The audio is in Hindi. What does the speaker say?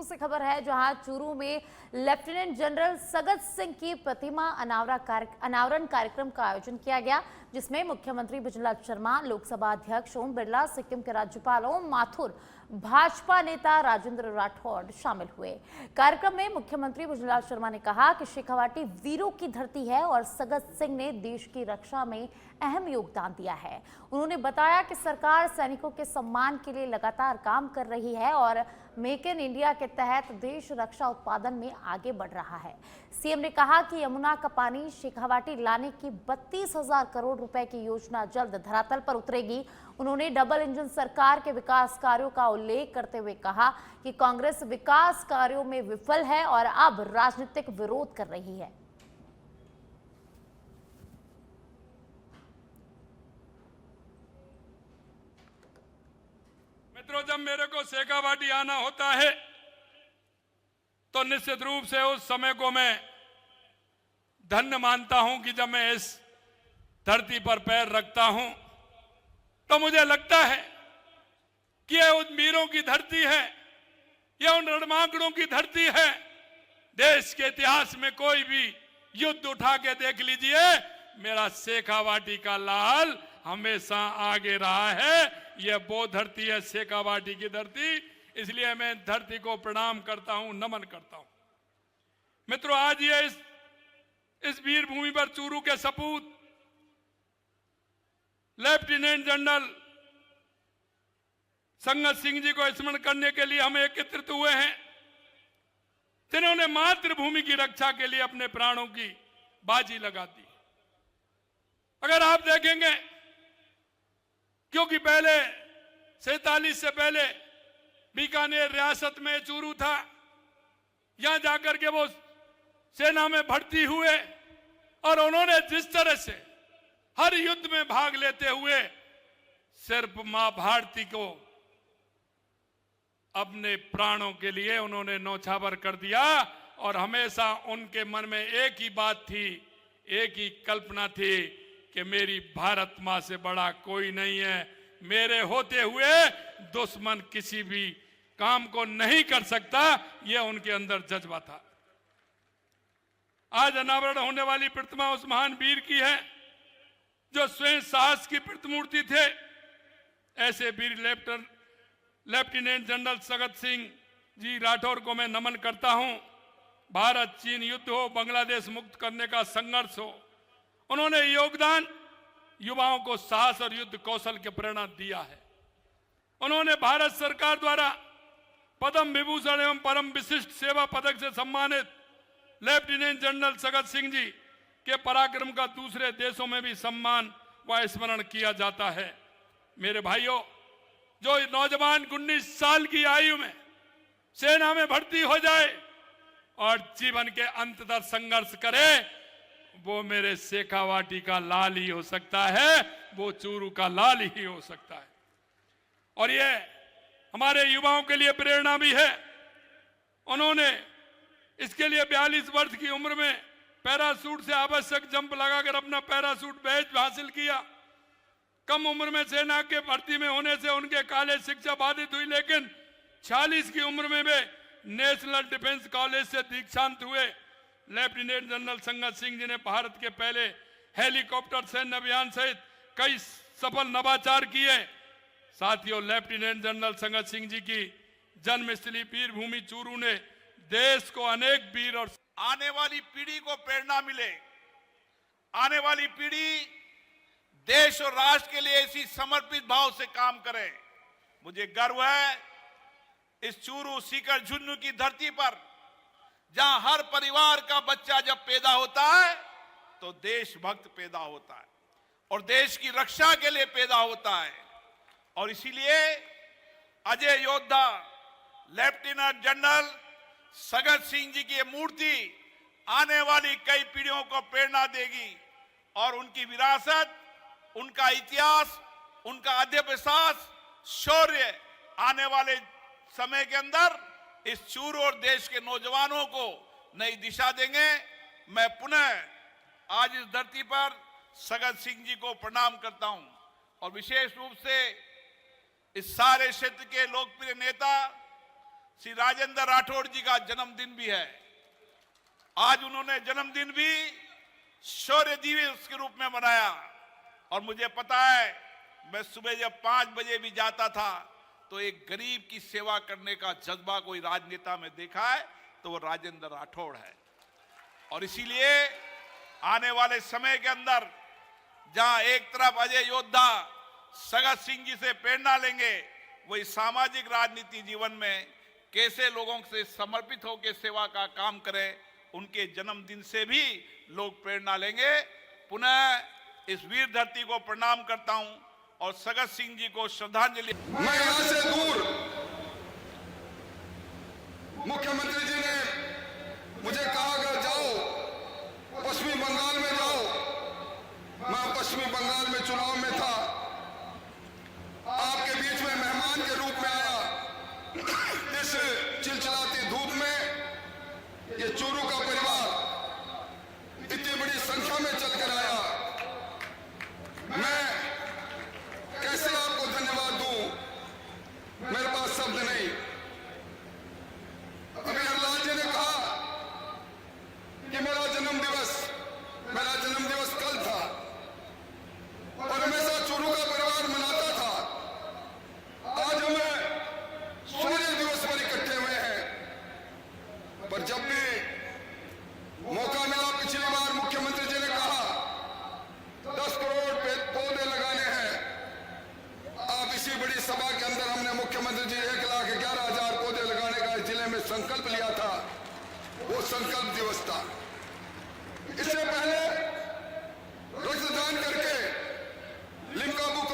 चूरू से खबर है, जहां चूरू में लेफ्टिनेंट जनरल सगत सिंह की प्रतिमा अनावरण कार्यक्रम का आयोजन किया गया, जिसमें मुख्यमंत्री बिजलाल शर्मा, लोकसभा अध्यक्ष ओम बिरला, सिक्किम के राज्यपाल ओम माथुर, भाजपा नेता राजेंद्र राठौड़ शामिल हुए। कार्यक्रम में मुख्यमंत्री बिजलाल शर्मा ने कहा कि शेखावाटी वीरों की धरती है और सगत सिंह ने देश की रक्षा में अहम योगदान दिया है। उन्होंने बताया कि सरकार सैनिकों के सम्मान के लिए लगातार काम कर रही है और मेक इन इंडिया के तहत देश रक्षा उत्पादन में आगे बढ़ रहा है। सीएम ने कहा कि यमुना का पानी शेखावाटी लाने की 32,000 करोड़ रुपए की योजना जल्द धरातल पर उतरेगी। उन्होंने डबल इंजन सरकार के विकास कार्यों का उल्लेख करते हुए कहा कि कांग्रेस विकास कार्यों में विफल है और अब राजनीतिक विरोध कर रही है। मित्रों, जब मेरे को शेखावाटी आना होता है तो निश्चित रूप से उस समय को मैं धन्य मानता हूं कि जब मैं इस धरती पर पैर रखता हूं तो मुझे लगता है कि यह उन वीरों की धरती है, यह उन रणमांगड़ों की धरती है। देश के इतिहास में कोई भी युद्ध उठा के देख लीजिए, मेरा शेखावाटी का लाल हमेशा आगे रहा है। यह वो धरती है, शेखावाटी की धरती, इसलिए मैं धरती को प्रणाम करता हूं, नमन करता हूं। मित्रों, आज ये इस वीर भूमि पर चूरू के सपूत लेफ्टिनेंट जनरल सगत सिंह जी को स्मरण करने के लिए हम एकत्रित हुए हैं, जिन्होंने मातृभूमि की रक्षा के लिए अपने प्राणों की बाजी लगा दी। अगर आप देखेंगे, क्योंकि पहले 47 से पहले बीकानेर रियासत में चूरू था, यहां जाकर के वो सेना में भर्ती हुए और उन्होंने जिस तरह से हर युद्ध में भाग लेते हुए सिर्फ मां भारती को अपने प्राणों के लिए उन्होंने न्यौछावर कर दिया। और हमेशा उनके मन में एक ही बात थी, एक ही कल्पना थी कि मेरी भारत मां से बड़ा कोई नहीं है, मेरे होते हुए दुश्मन किसी भी काम को नहीं कर सकता। यह उनके अंदर जज्बा था। आज अनावरण होने वाली प्रतिमा उस महान वीर की है जो स्वयं साहस की प्रतिमूर्ति थे। ऐसे वीर लेफ्टिनेंट जनरल सगत सिंह जी राठौर को मैं नमन करता हूं। भारत चीन युद्ध हो, बांग्लादेश मुक्त करने का संघर्ष हो, उन्होंने योगदान युवाओं को साहस और युद्ध कौशल की प्रेरणा दिया है। उन्होंने भारत सरकार द्वारा पद्म विभूषण एवं परम विशिष्ट सेवा पदक से सम्मानित लेफ्टिनेंट जनरल सगत सिंह जी के पराक्रम का दूसरे देशों में भी सम्मान व स्मरण किया जाता है। मेरे भाइयों, जो नौजवान 19 साल की आयु में सेना में भर्ती हो जाए और जीवन के अंत तक संघर्ष करे, वो मेरे शेखावाटी का लाल ही हो सकता है, वो चूरू का लाल ही हो सकता है। और ये हमारे युवाओं के लिए प्रेरणा भी है। उन्होंने इसके लिए 42 वर्ष की उम्र में पैराशूट से आवश्यक जंप लगाकर अपना पैराशूट बैच हासिल किया। कम उम्र में सेना के भर्ती में होने से उनके कॉलेज शिक्षा बाधित हुई, लेकिन 46 की उम्र में वे नेशनल डिफेंस कॉलेज से दीक्षांत हुए। लेफ्टिनेंट जनरल सगत सिंह जी ने भारत के पहले हेलीकॉप्टर सैन्य अभियान सहित कई सफल नवाचार किए। साथियों, लेफ्टिनेंट जनरल सगत सिंह जी की जन्मस्थली वीर भूमि चूरू ने देश को अनेक वीर और आने वाली पीढ़ी को प्रेरणा मिले, आने वाली पीढ़ी देश और राष्ट्र के लिए इसी समर्पित भाव से काम करे। मुझे गर्व है इस चूरू सीकर झुन्नू की धरती पर, जहां हर परिवार का बच्चा जब पैदा होता है तो देशभक्त पैदा होता है और देश की रक्षा के लिए पैदा होता है। और इसीलिए अजय योद्धा लेफ्टिनेंट जनरल सगत सिंह जी की मूर्ति आने वाली कई पीढ़ियों को प्रेरणा देगी और उनकी विरासत, उनका इतिहास, उनका अध्यवसाय, शौर्य आने वाले समय के अंदर इस चूरू और देश के नौजवानों को नई दिशा देंगे। मैं पुनः आज इस धरती पर सगत सिंह जी को प्रणाम करता हूं और विशेष रूप से इस सारे क्षेत्र के लोकप्रिय नेता श्री राजेंद्र राठौड़ जी का जन्मदिन भी है। आज उन्होंने जन्मदिन भी शौर्य दिवस के रूप में मनाया। और मुझे पता है, मैं सुबह जब 5 बजे भी जाता था तो एक गरीब की सेवा करने का जज्बा कोई राजनेता में देखा है तो वो राजेंद्र राठौड़ है। और इसीलिए आने वाले समय के अंदर जहां एक तरफ अजय योद्धा सगत सिंह जी से प्रेरणा लेंगे, वही सामाजिक राजनीति जीवन में कैसे लोगों से समर्पित होकर सेवा का काम करें, उनके जन्मदिन से भी लोग प्रेरणा लेंगे। पुनः इस वीर धरती को प्रणाम करता हूं और सगत सिंह जी को श्रद्धांजलि। मैं यहां से दूर, मुख्यमंत्री जी ने मुझे कहा अगर जाओ पश्चिमी बंगाल में जाओ। मैं पश्चिमी बंगाल में चुनाव में था, आपके बीच में मेहमान के रूप में आया। इस चिलचिलाती धूप में ये चूरू का परिवार इतनी बड़ी संख्या में चलकर आया। मैं कैसे आपको धन्यवाद दूं, मेरे पास शब्द नहीं। अभी हरलाल जी ने कहा कि मेरा जन्मदिवस कल था और हमेशा चूरू का परिवार मनाता था। आज हमें सूर्य दिवस पर इकट्ठे हुए हैं। पर जब भी मौका मिला, पिछली बार मुख्यमंत्री जी ने कहा 10 करोड़ पौधे लगाने हैं। आप इसी बड़ी सभा के अंदर हमने मुख्यमंत्री जी 1,11,000 पौधे लगाने का इस जिले में संकल्प लिया था। वो संकल्प दिवस था। इससे पहले रक्तदान करके लिम्का बुक